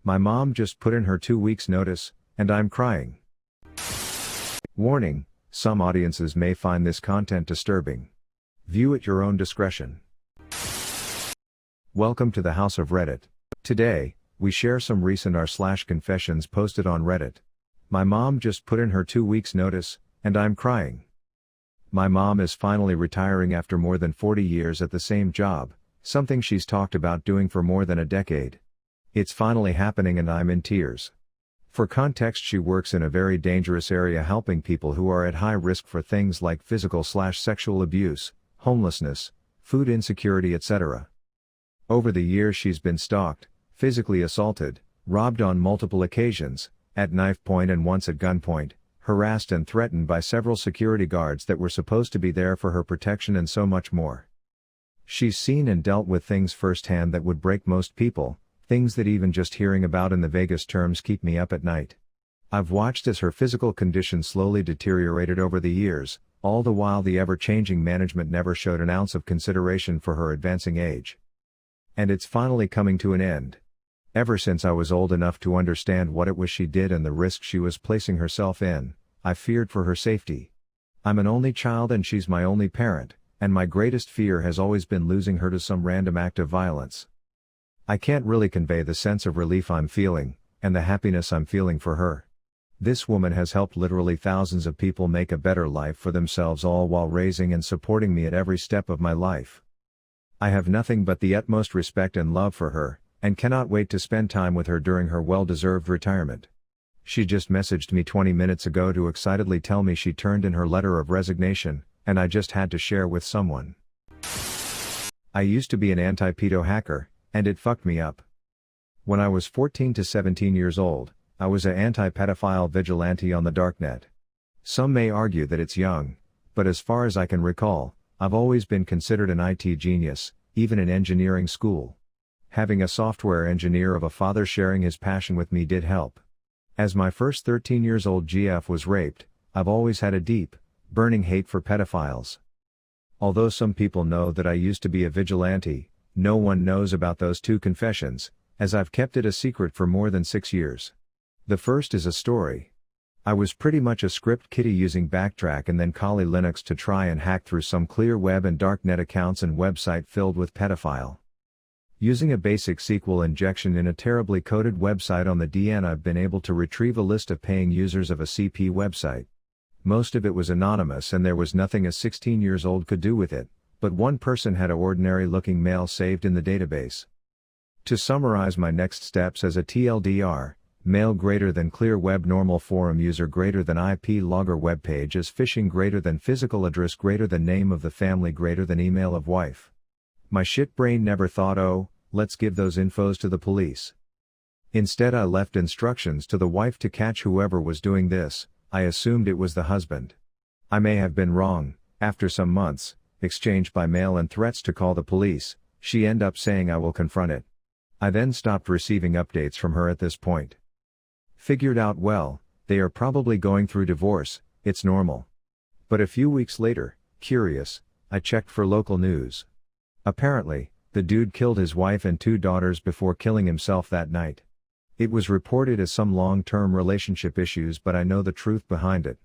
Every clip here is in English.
My mom just put in her 2 weeks notice, and I'm crying. Warning, some audiences may find this content disturbing. View at your own discretion. Welcome to the House of Reddit. Today, we share some recent r/confessions posted on Reddit. My mom just put in her 2 weeks notice, and I'm crying. My mom is finally retiring after more than 40 years at the same job, something she's talked about doing for more than a decade. It's finally happening and I'm in tears. For context, she works in a very dangerous area helping people who are at high risk for things like physical/sexual abuse, homelessness, food insecurity, etc. Over the years she's been stalked, physically assaulted, robbed on multiple occasions, at knife point and once at gunpoint, harassed and threatened by several security guards that were supposed to be there for her protection, and so much more. She's seen and dealt with things firsthand that would break most people, things that even just hearing about in the vaguest terms keep me up at night. I've watched as her physical condition slowly deteriorated over the years, all the while the ever-changing management never showed an ounce of consideration for her advancing age. And it's finally coming to an end. Ever since I was old enough to understand what it was she did and the risk she was placing herself in, I feared for her safety. I'm an only child and she's my only parent, and my greatest fear has always been losing her to some random act of violence. I can't really convey the sense of relief I'm feeling, and the happiness I'm feeling for her. This woman has helped literally thousands of people make a better life for themselves, all while raising and supporting me at every step of my life. I have nothing but the utmost respect and love for her, and cannot wait to spend time with her during her well-deserved retirement. She just messaged me 20 minutes ago to excitedly tell me she turned in her letter of resignation, and I just had to share with someone. I used to be an anti-pedo hacker, and it fucked me up. When I was 14 to 17 years old, I was an anti-pedophile vigilante on the darknet. Some may argue that it's young, but as far as I can recall, I've always been considered an IT genius, even in engineering school. Having a software engineer of a father sharing his passion with me did help. As my first 13 years old GF was raped, I've always had a deep, burning hate for pedophiles. Although some people know that I used to be a vigilante, no one knows about those two confessions, as I've kept it a secret for more than 6 years. The first is a story. I was pretty much a script kiddie using Backtrack and then Kali Linux to try and hack through some clear web and darknet accounts and website filled with pedophile. Using a basic SQL injection in a terribly coded website on the DN, I've been able to retrieve a list of paying users of a CP website. Most of it was anonymous and there was nothing a 16 years old could do with it, but one person had an ordinary looking mail saved in the database. To summarize my next steps as a TLDR, mail greater than clear web, normal forum user greater than IP logger web page as phishing greater than physical address greater than name of the family greater than email of wife. My shit brain never thought, oh, let's give those infos to the police. Instead I left instructions to the wife to catch whoever was doing this. I assumed it was the husband. I may have been wrong. After some months, exchanged by mail and threats to call the police, she ended up saying I will confront it. I then stopped receiving updates from her at this point. Figured out, well, they are probably going through divorce, it's normal. But a few weeks later, curious, I checked for local news. Apparently, the dude killed his wife and 2 daughters before killing himself that night. It was reported as some long-term relationship issues, but I know the truth behind it.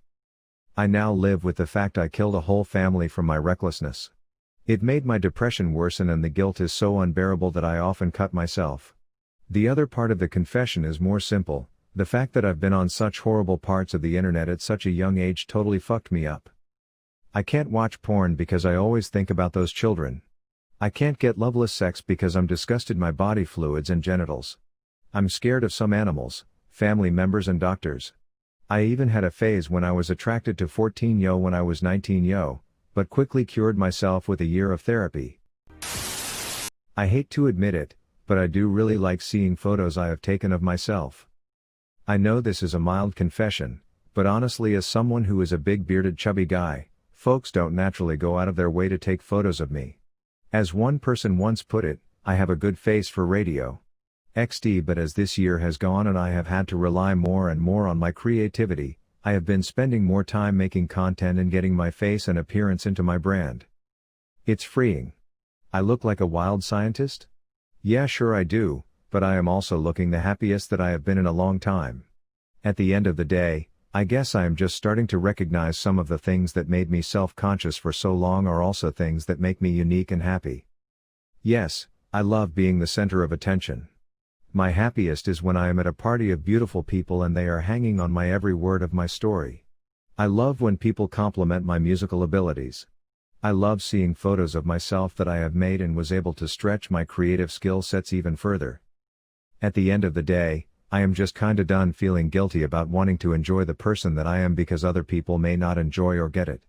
I now live with the fact I killed a whole family from my recklessness. It made my depression worsen and the guilt is so unbearable that I often cut myself. The other part of the confession is more simple. The fact that I've been on such horrible parts of the internet at such a young age totally fucked me up. I can't watch porn because I always think about those children. I can't get loveless sex because I'm disgusted my body fluids and genitals. I'm scared of some animals, family members and doctors. I even had a phase when I was attracted to 14-yo when I was 19-yo, but quickly cured myself with a year of therapy. I hate to admit it, but I do really like seeing photos I have taken of myself. I know this is a mild confession, but honestly, as someone who is a big bearded chubby guy, folks don't naturally go out of their way to take photos of me. As one person once put it, I have a good face for radio. XD, but as this year has gone and I have had to rely more and more on my creativity, I have been spending more time making content and getting my face and appearance into my brand. It's freeing. I look like a wild scientist? Yeah, sure I do, but I am also looking the happiest that I have been in a long time. At the end of the day, I guess I am just starting to recognize some of the things that made me self-conscious for so long are also things that make me unique and happy. Yes, I love being the center of attention. My happiest is when I am at a party of beautiful people and they are hanging on my every word of my story. I love when people compliment my musical abilities. I love seeing photos of myself that I have made and was able to stretch my creative skill sets even further. At the end of the day, I am just kinda done feeling guilty about wanting to enjoy the person that I am because other people may not enjoy or get it.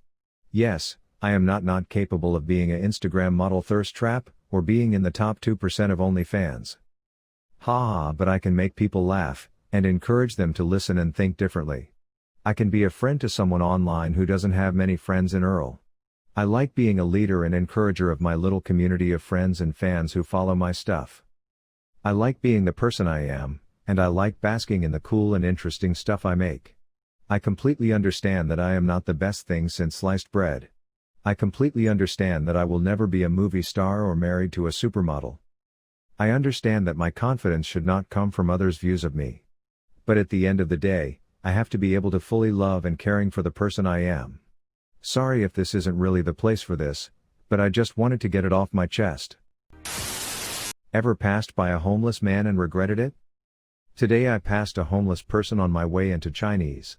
Yes, I am not capable of being an Instagram model thirst trap, or being in the top 2% of OnlyFans. Ha, but I can make people laugh, and encourage them to listen and think differently. I can be a friend to someone online who doesn't have many friends in Earl. I like being a leader and encourager of my little community of friends and fans who follow my stuff. I like being the person I am, and I like basking in the cool and interesting stuff I make. I completely understand that I am not the best thing since sliced bread. I completely understand that I will never be a movie star or married to a supermodel. I understand that my confidence should not come from others' views of me. But at the end of the day, I have to be able to fully love and caring for the person I am. Sorry if this isn't really the place for this, but I just wanted to get it off my chest. Ever passed by a homeless man and regretted it? Today I passed a homeless person on my way into Chinese.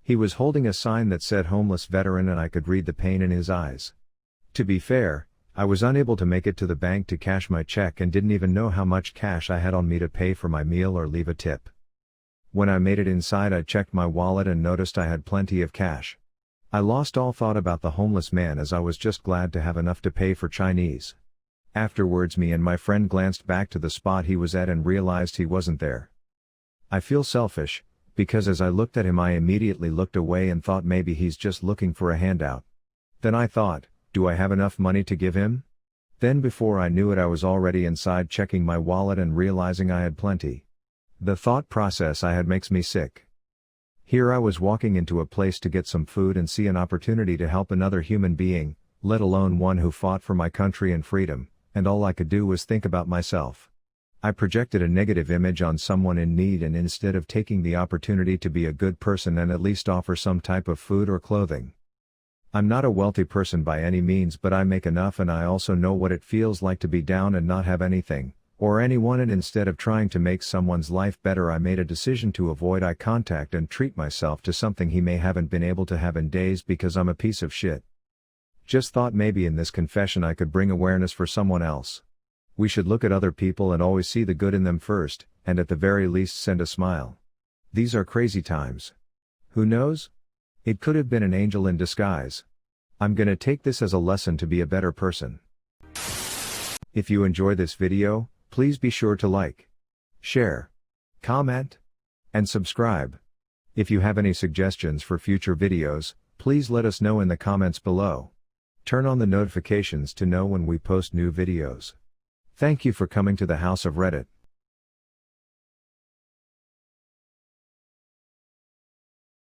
He was holding a sign that said homeless veteran and I could read the pain in his eyes. To be fair, I was unable to make it to the bank to cash my check and didn't even know how much cash I had on me to pay for my meal or leave a tip. When I made it inside I checked my wallet and noticed I had plenty of cash. I lost all thought about the homeless man as I was just glad to have enough to pay for Chinese. Afterwards me and my friend glanced back to the spot he was at and realized he wasn't there. I feel selfish, because as I looked at him I immediately looked away and thought maybe he's just looking for a handout. Then I thought, do I have enough money to give him? Then before I knew it I was already inside checking my wallet and realizing I had plenty. The thought process I had makes me sick. Here I was walking into a place to get some food and see an opportunity to help another human being, let alone one who fought for my country and freedom, and all I could do was think about myself. I projected a negative image on someone in need and instead of taking the opportunity to be a good person and at least offer some type of food or clothing. I'm not a wealthy person by any means, but I make enough and I also know what it feels like to be down and not have anything, or anyone, and instead of trying to make someone's life better I made a decision to avoid eye contact and treat myself to something he may haven't been able to have in days because I'm a piece of shit. Just thought maybe in this confession I could bring awareness for someone else. We should look at other people and always see the good in them first, and at the very least send a smile. These are crazy times. Who knows? It could have been an angel in disguise. I'm gonna take this as a lesson to be a better person. If you enjoy this video, please be sure to like, share, comment, and subscribe. If you have any suggestions for future videos, please let us know in the comments below. Turn on the notifications to know when we post new videos. Thank you for coming to the House of Reddit.